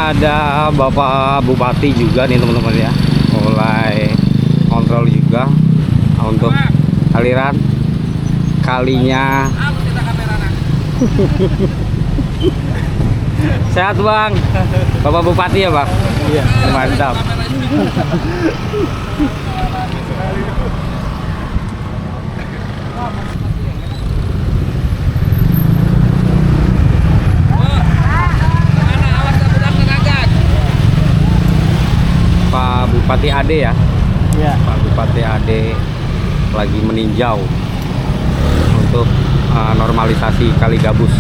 ada Bapak Bupati juga nih teman-teman ya, mulai kontrol juga untuk aliran kalinya. Sehat Bang, Bapak Bupati ya Bang? Iya, mantap. Pak Bupati Ade ya? Iya. Pak Bupati Ade lagi meninjau untuk normalisasi Kali Gabus.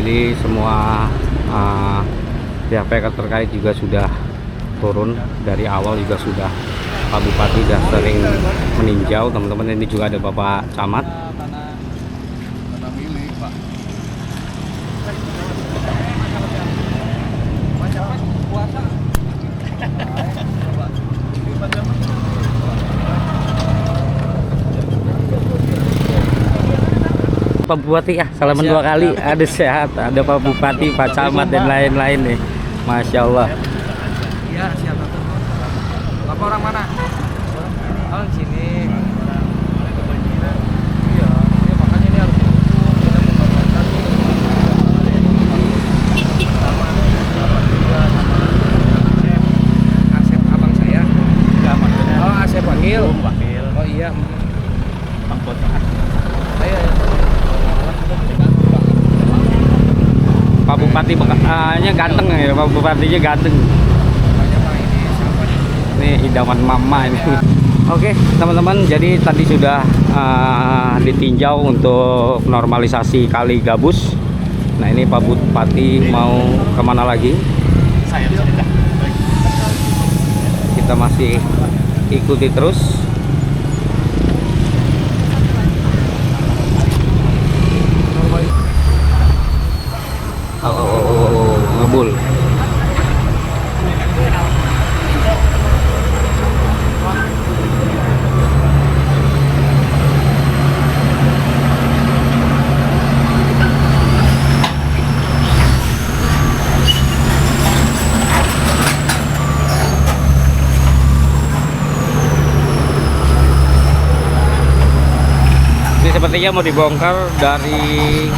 Jadi semua pihak-pihak terkait juga sudah turun dari awal, juga sudah Pak Bupati sudah sering meninjau teman-teman. Ini juga ada Bapak Camat. Tanah milik Pak. Pak Bupati ya, salaman dua kali. Ada sehat, ada Pak Bupati, Pak Camat dan lain-lain nih. Masya Allah. Iya, siapa tuh? Bapak orang mana? Oh, di sini. Iya, ya makanya ini harus didukung. Kita membatasi sama juga sama Asep abang saya. Enggak, maksudnya. Oh, Asep Wakil. Wakil. Oh iya. Bang Bocor. Ayo ya. Pak Bupati nya ganteng ya, Pak Bupatinya ganteng. Ini idaman mama ini. Oke teman-teman, jadi tadi sudah ditinjau untuk normalisasi Kali Gabus. Nah ini Pak Bupati mau kemana lagi? Kita masih ikuti terus. Ngebul. Ini sepertinya mau dibongkar dari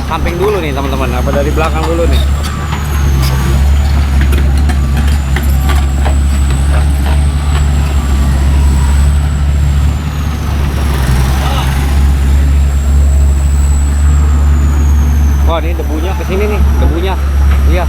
samping dulu nih teman-teman, apa dari belakang dulu nih? Wah ini debunya kesini nih, debunya. Iya.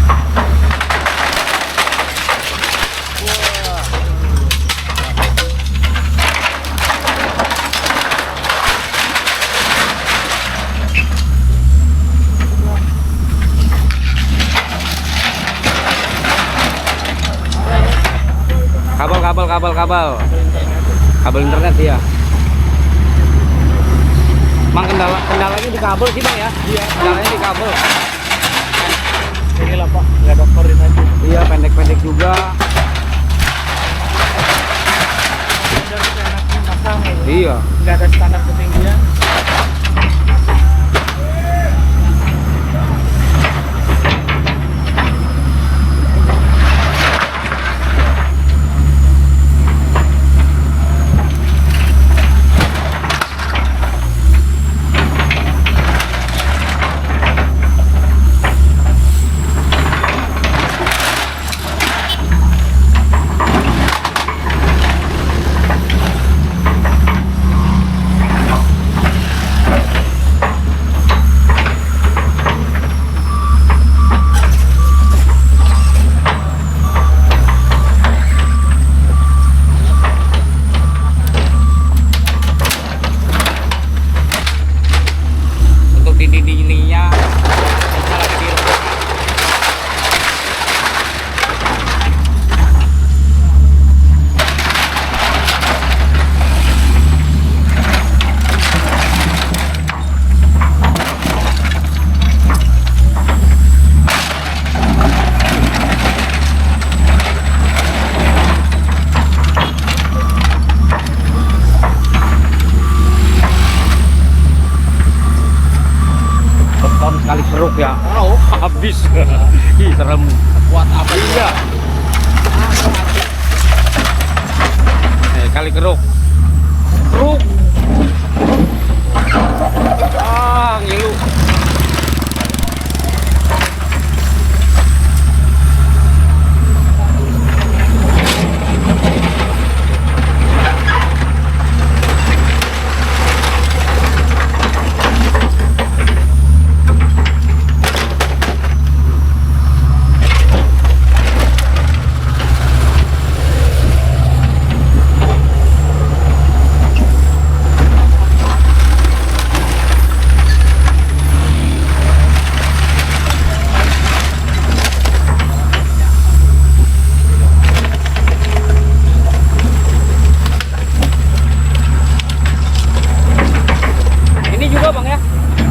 Kabel internet ya. Mang kendalanya di kabel sih Bang ya? Iya, kendalanya di kabel. Inilah Pak, nggak ada koordinasi. Iya, pendek-pendek juga. Udah kita enaknya pasang ya. Iya. Nggak ada standar ketinggian. ya. Tahu. Habis. Ih, serem. Kuat apa Iya. Kali keruk. Keruk. Ngilu.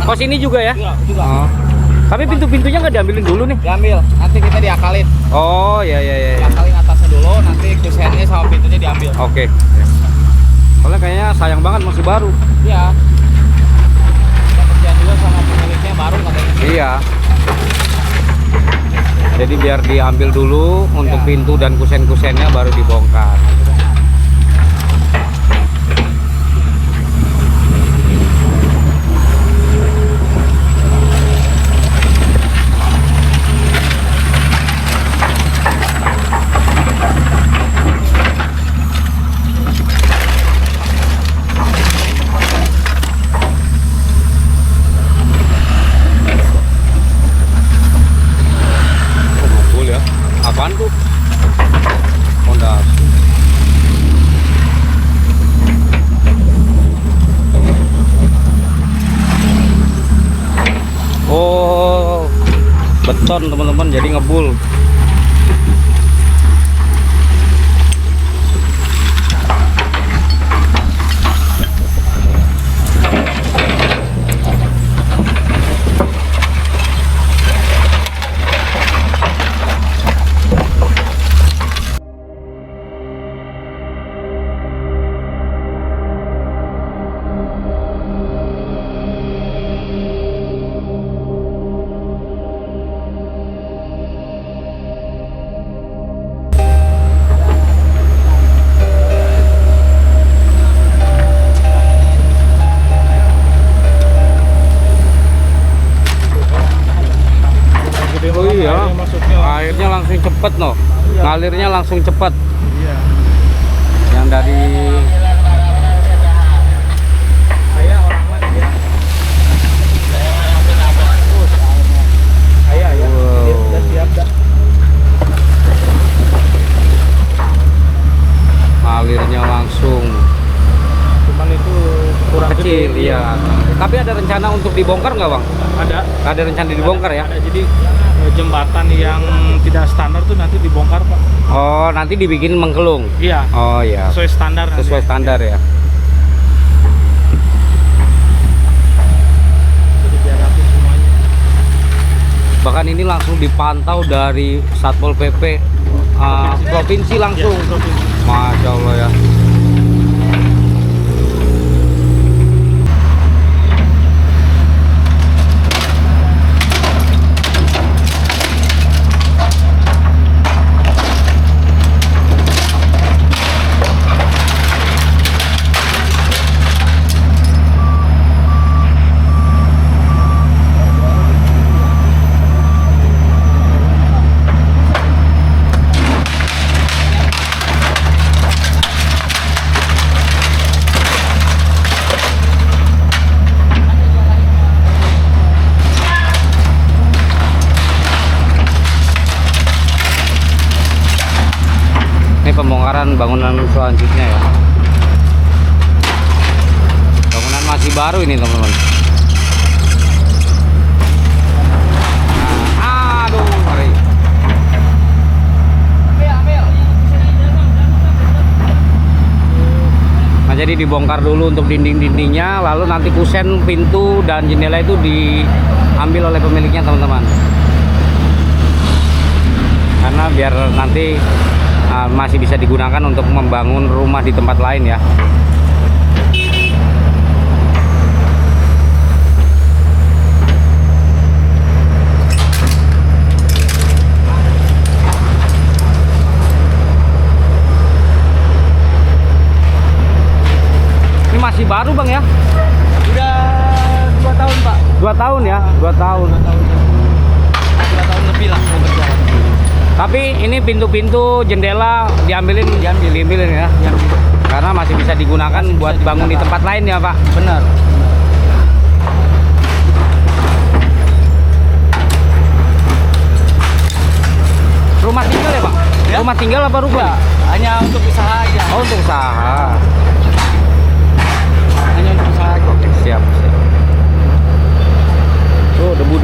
Kos ini juga ya? Juga. Oh. Tapi pintu-pintunya nggak diambilin dulu nih? Diambil, nanti kita diakalin. Oh ya. Diakalin atasnya dulu, nanti kusennya sama pintunya diambil. Oke. Soalnya kayaknya sayang banget masih baru. Iya. Kita kerjaan juga sama pemiliknya baru katanya. Iya. Jadi biar diambil dulu untuk Ya. pintu dan kusen-kusennya baru dibongkar. Apaan tuh? Fondasi. Oh, beton teman-teman, jadi ngebul. Oh iya, airnya langsung cepet no, ngalirnya langsung cepet. Iya. Yang dari Saya orang lain ya. Saya ya. Wow. Udah siap dah. ngalirnya langsung Cuman itu kurang kecil, gede. iya. Tapi ada rencana untuk dibongkar nggak bang? Ada. Ada rencana dibongkar ya? Ada. Jadi jembatan yang tidak standar tuh nanti dibongkar Pak. Oh, nanti dibikin mengkelung. Iya. Oh iya. Sesuai standar. nanti. Sesuai standar ya. Jadi biar rapi semuanya. Bahkan ini langsung dipantau dari Satpol PP provinsi langsung. Iya, provinsi. Masya Allah ya. Ini pembongkaran bangunan selanjutnya ya. Bangunan masih baru ini teman-teman. Nah, aduh, mari. Nah, jadi dibongkar dulu untuk dinding-dindingnya, lalu nanti kusen, pintu dan jendela itu diambil oleh pemiliknya teman-teman. Karena biar nanti masih bisa digunakan untuk membangun rumah di tempat lain ya. baru Bang ya? Udah 2 tahun Pak. 2 tahun ya? 2 tahun. 2 tahun lebih lah mau berjalan. Tapi ini pintu-pintu jendela diambilin ya? Karena masih bisa digunakan buat bangun di tempat lain ya Pak? Benar. Rumah tinggal ya Pak? Ya? Rumah tinggal apa rumah? Hanya untuk usaha aja. Oh, untuk usaha. Hanya untuk usaha aja. Oke, siap. Oh, debu.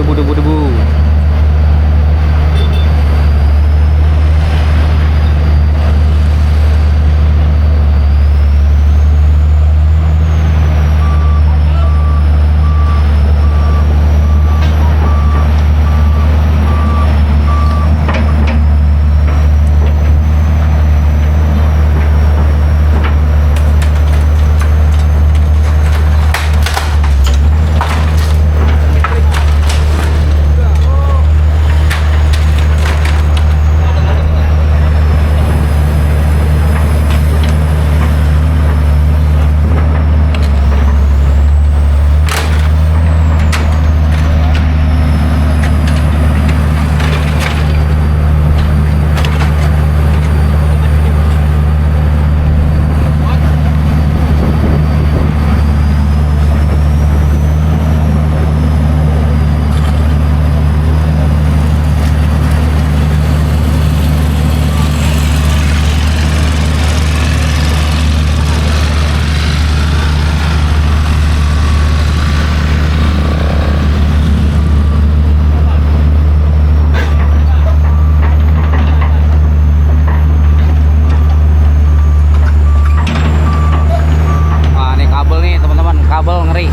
Kabel ngeri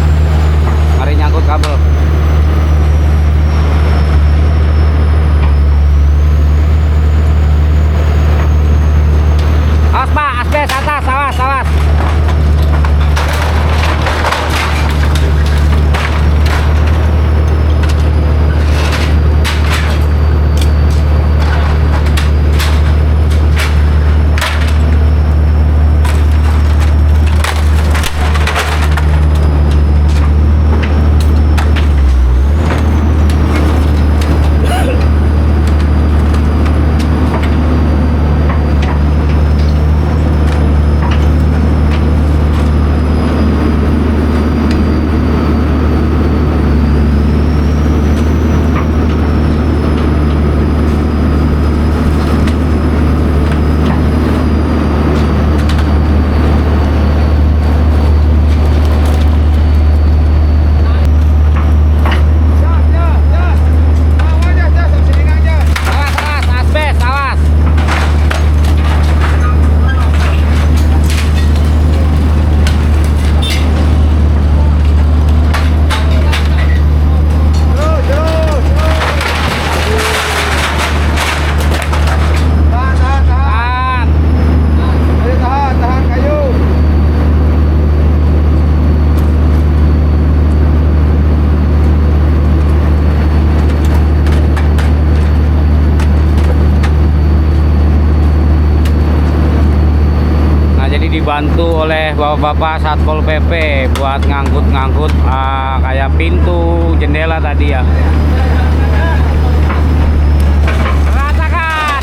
nyangkut kabel. Awas Pak, asbes atas, awas. Dibantu oleh bapak-bapak Satpol PP buat ngangkut kayak pintu jendela tadi ya. Ratakan.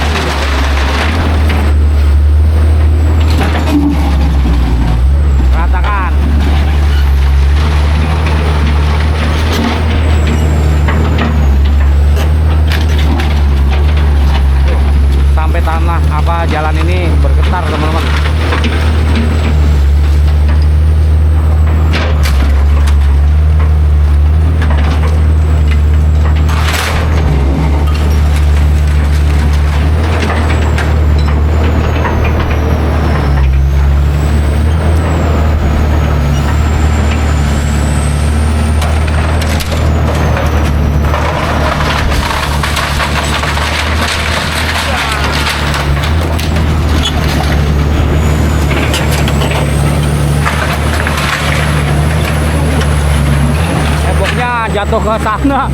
Sampai tanah jalan ini bergetar teman-teman. Jatuh ke sana,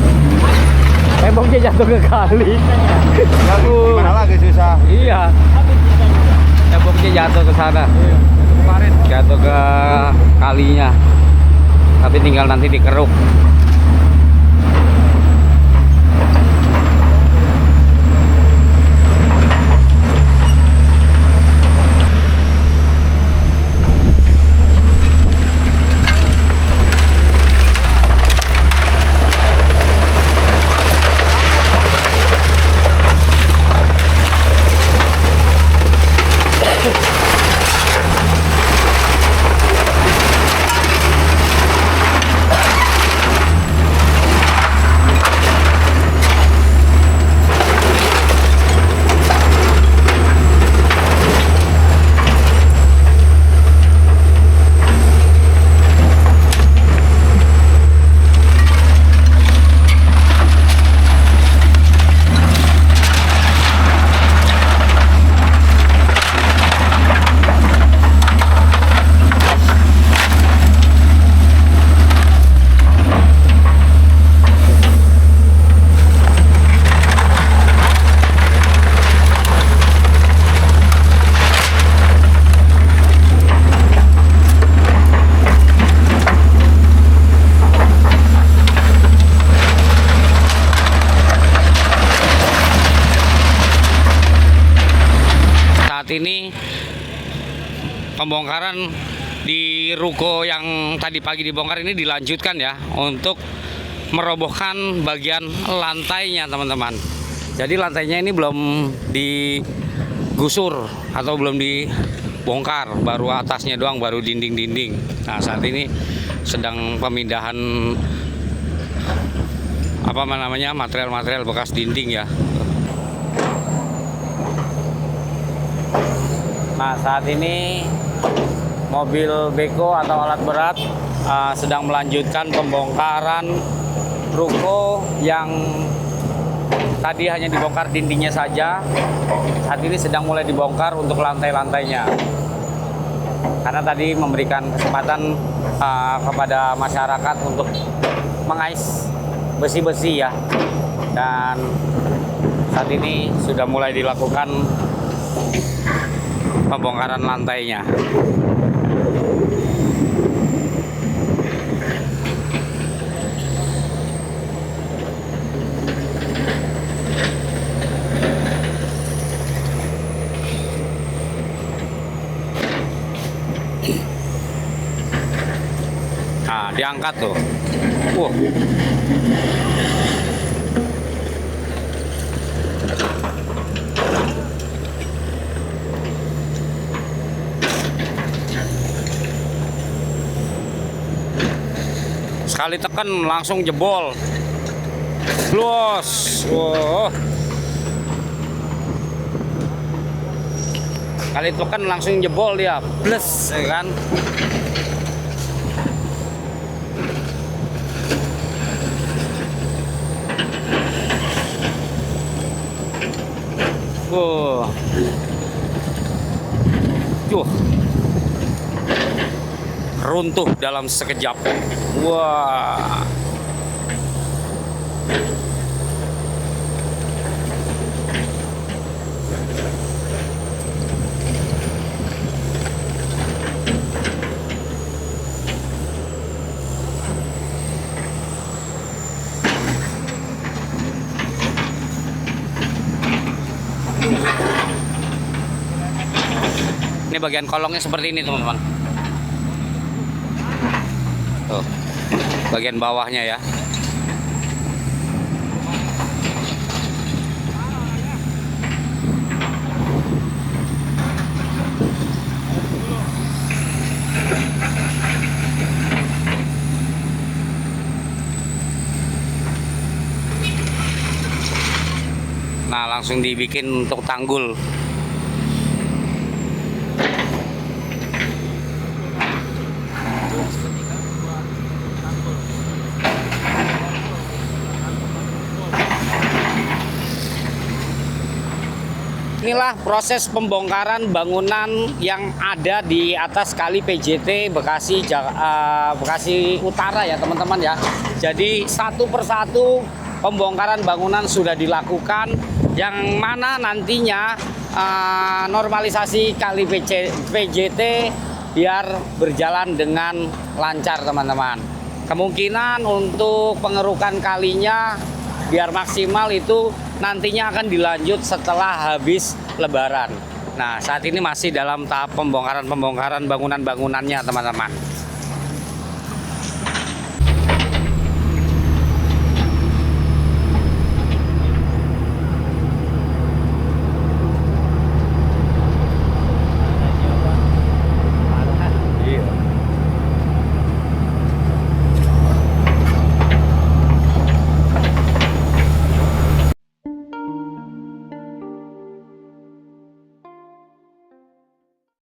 temboknya jatuh ke kali. Gimana lagi susah? Iya, temboknya jatuh ke sana. jatuh ke kalinya, tapi tinggal nanti dikeruk. Ini pembongkaran di ruko yang tadi pagi dibongkar ini dilanjutkan ya, untuk merobohkan bagian lantainya teman-teman. Jadi lantainya ini belum digusur atau belum dibongkar, baru atasnya doang, baru dinding-dinding. Nah saat ini sedang pemindahan apa namanya, material-material bekas dinding ya. Nah saat ini mobil beko atau alat berat sedang melanjutkan pembongkaran ruko yang tadi hanya dibongkar dindingnya saja. Saat ini sedang mulai dibongkar untuk lantai-lantainya, karena tadi memberikan kesempatan kepada masyarakat untuk mengais besi-besi ya. Dan saat ini sudah mulai dilakukan pembongkaran lantainya. Nah, diangkat tuh. Wah. Sekali tekan langsung jebol. Los. Wow. Sekali tekan langsung jebol dia. Plus, ya kan? Runtuh dalam sekejap. Wah. Ini bagian kolongnya seperti ini teman-teman. Tuh, bagian bawahnya ya. Nah, langsung dibikin untuk tanggul. Inilah proses pembongkaran bangunan yang ada di atas kali PJT Bekasi Bekasi Utara ya teman-teman ya. Jadi satu persatu pembongkaran bangunan sudah dilakukan, yang mana nantinya normalisasi kali PJT biar berjalan dengan lancar teman-teman. Kemungkinan untuk pengerukan kalinya biar maksimal itu nantinya akan dilanjut setelah habis Lebaran. Nah, saat ini masih dalam tahap pembongkaran bangunan-bangunannya teman-teman.